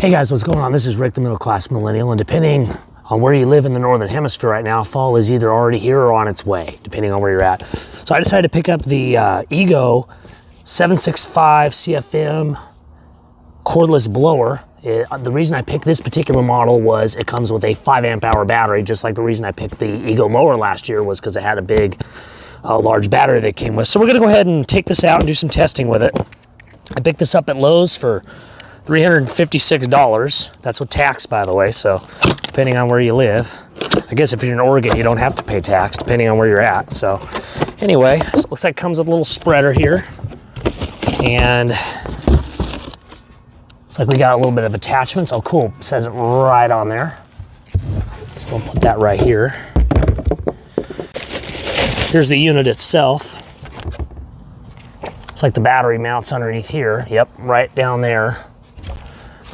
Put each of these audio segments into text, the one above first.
Hey guys, what's going on? This is Rick, the middle class millennial, and depending on where you live in the northern hemisphere right now, fall is either already here or on its way, depending on where you're at. So I decided to pick up the Ego 765 CFM cordless blower. The reason I picked this particular model was it comes with a 5 amp hour battery, just like the reason I picked the Ego mower last year was because it had a big, large battery that it came with. So we're gonna go ahead and take this out and do some testing with it. I picked this up at Lowe's for $356. That's with tax, by the way, so depending on where you live. I guess if you're in Oregon, you don't have to pay tax, depending on where you're at. So anyway, so it looks like it comes with a little spreader here. And looks like we got a little bit of attachments. Oh, cool, it says it right on there. So we'll put that right here. Here's the unit itself. Looks like the battery mounts underneath here. Yep, right down there.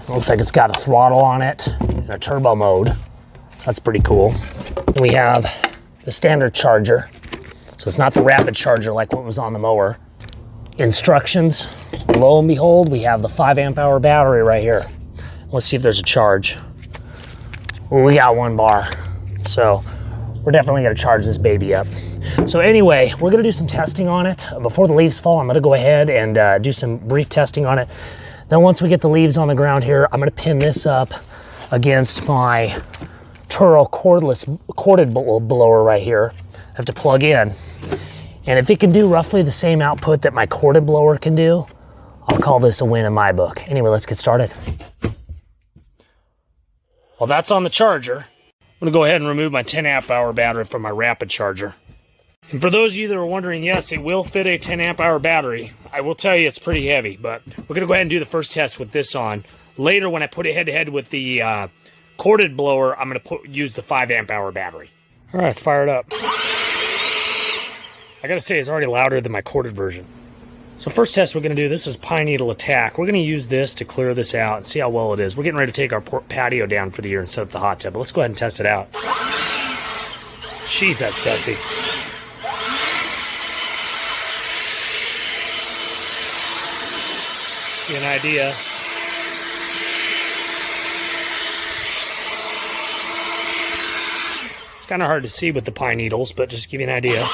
Looks like it's got a throttle on it and a turbo mode. So that's pretty cool. And we have the standard charger. So it's not the rapid charger like what was on the mower. Instructions. Lo and behold, we have the 5 amp hour battery right here. Let's see if there's a charge. Well, we got 1 bar. So we're definitely gonna charge this baby up. So anyway, we're gonna do some testing on it. Before the leaves fall, I'm gonna go ahead and do some brief testing on it. Then once we get the leaves on the ground here, I'm gonna pin this up against my Turo corded blower right here. I have to plug in. And if it can do roughly the same output that my corded blower can do, I'll call this a win in my book. Anyway, let's get started. Well, that's on the charger. I'm gonna go ahead and remove my 10 amp hour battery from my rapid charger. And for those of you that are wondering, yes, it will fit a 10 amp hour battery. I will tell you it's pretty heavy, but we're gonna go ahead and do the first test with this on. Later, when I put it head to head with the corded blower, I'm gonna use the 5 amp hour battery. All right, let's fire it up. I gotta say, it's already louder than my corded version. So first test we're gonna do, this is pine needle attack. We're gonna use this to clear this out and see how well it is. We're getting ready to take our patio down for the year and set up the hot tub, but let's go ahead and test it out. Jeez, that's dusty. Give you an idea. It's kind of hard to see with the pine needles, but just to give you an idea.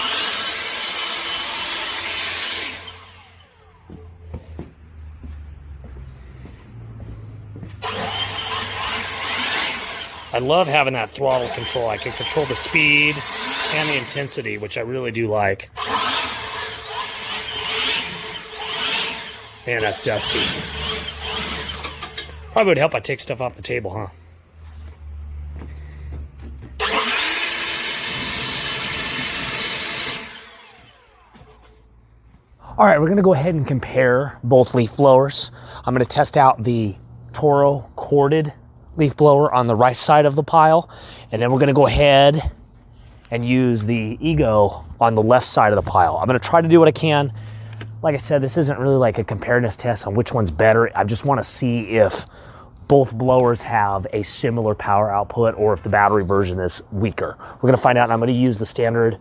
I love having that throttle control. I can control the speed and the intensity, which I really do like. Man, that's dusty. Probably would help I take stuff off the table, huh? All right, we're gonna go ahead and compare both leaf blowers. I'm gonna test out the Turo corded leaf blower on the right side of the pile, and then we're gonna go ahead and use the Ego on the left side of the pile. I'm gonna try to do what I can. Like I said, this isn't really like a comparedness test on which one's better. I just want to see if both blowers have a similar power output or if the battery version is weaker. We're going to find out, and I'm going to use the standard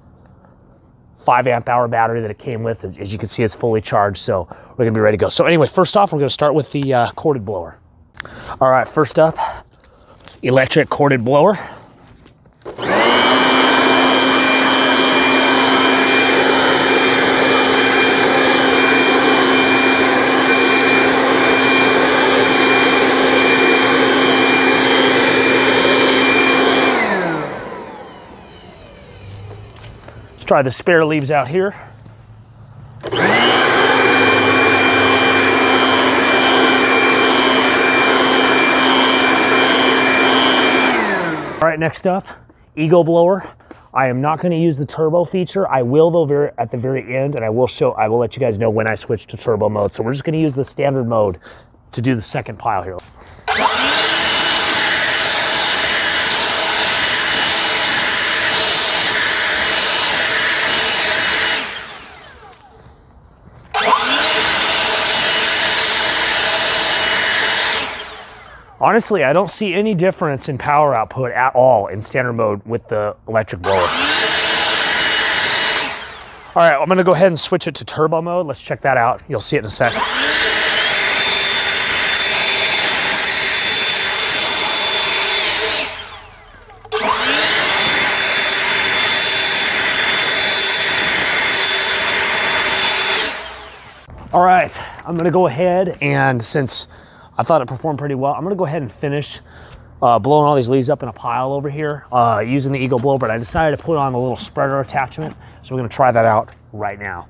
5 amp hour battery that it came with. As you can see, it's fully charged, so we're going to be ready to go. So anyway, first off, we're going to start with the corded blower. All right, first up, electric corded blower. Let's try the spare leaves out here. All right, next up, Ego blower. I am not going to use the turbo feature. I will though at the very end, and I will let you guys know when I switch to turbo mode. So we're just going to use the standard mode to do the second pile here. Honestly, I don't see any difference in power output at all in standard mode with the electric blower. All right, I'm gonna go ahead and switch it to turbo mode. Let's check that out. You'll see it in a sec. All right, I'm gonna go ahead, and since I thought it performed pretty well, I'm gonna go ahead and finish blowing all these leaves up in a pile over here using the Eagle blower, but I decided to put on a little spreader attachment, so we're gonna try that out right now.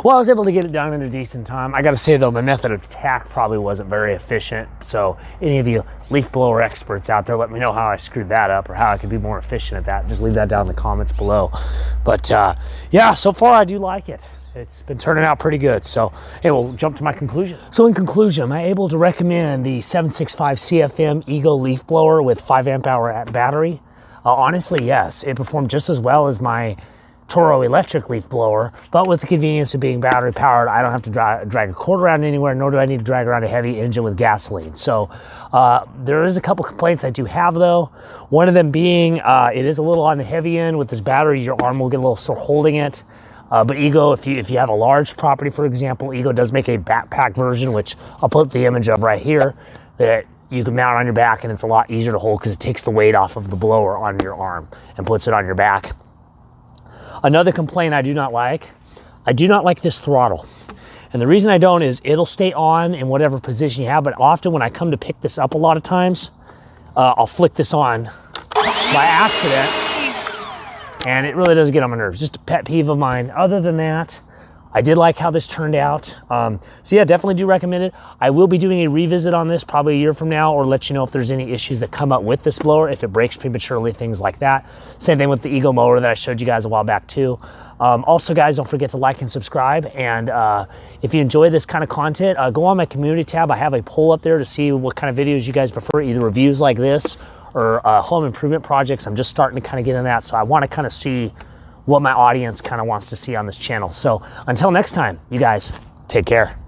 Well, I was able to get it done in a decent time. I gotta say though, my method of attack probably wasn't very efficient. So any of you leaf blower experts out there, let me know how I screwed that up or how I could be more efficient at that. Just leave that down in the comments below. But yeah, so far I do like it. It's been turning out pretty good. So hey, we'll jump to my conclusion. So in conclusion, am I able to recommend the 765 CFM Eagle leaf blower with 5 amp hour battery? Honestly, yes. It performed just as well as my Toro electric leaf blower, but with the convenience of being battery powered, I don't have to drag a cord around anywhere, nor do I need to drag around a heavy engine with gasoline. So there is a couple complaints I do have though. One of them being it is a little on the heavy end. With this battery, your arm will get a little sore holding it. But Ego, if you have a large property, for example, Ego does make a backpack version, which I'll put the image of right here, that you can mount on your back, and it's a lot easier to hold because it takes the weight off of the blower on your arm and puts it on your back. Another complaint I do not like this throttle. And the reason I don't is it'll stay on in whatever position you have, but often when I come to pick this up a lot of times, I'll flick this on by accident, and it really doesn't get on my nerves. Just a pet peeve of mine. Other than that, I did like how this turned out. So yeah, definitely do recommend it. I will be doing a revisit on this probably a year from now, or let you know if there's any issues that come up with this blower, if it breaks prematurely, things like that. Same thing with the Eagle mower that I showed you guys a while back too. Also guys, don't forget to like and subscribe. And if you enjoy this kind of content, go on my community tab. I have a poll up there to see what kind of videos you guys prefer, either reviews like this or home improvement projects. I'm just starting to kind of get in that. So I want to kind of see what my audience kind of wants to see on this channel. So until next time, you guys take care.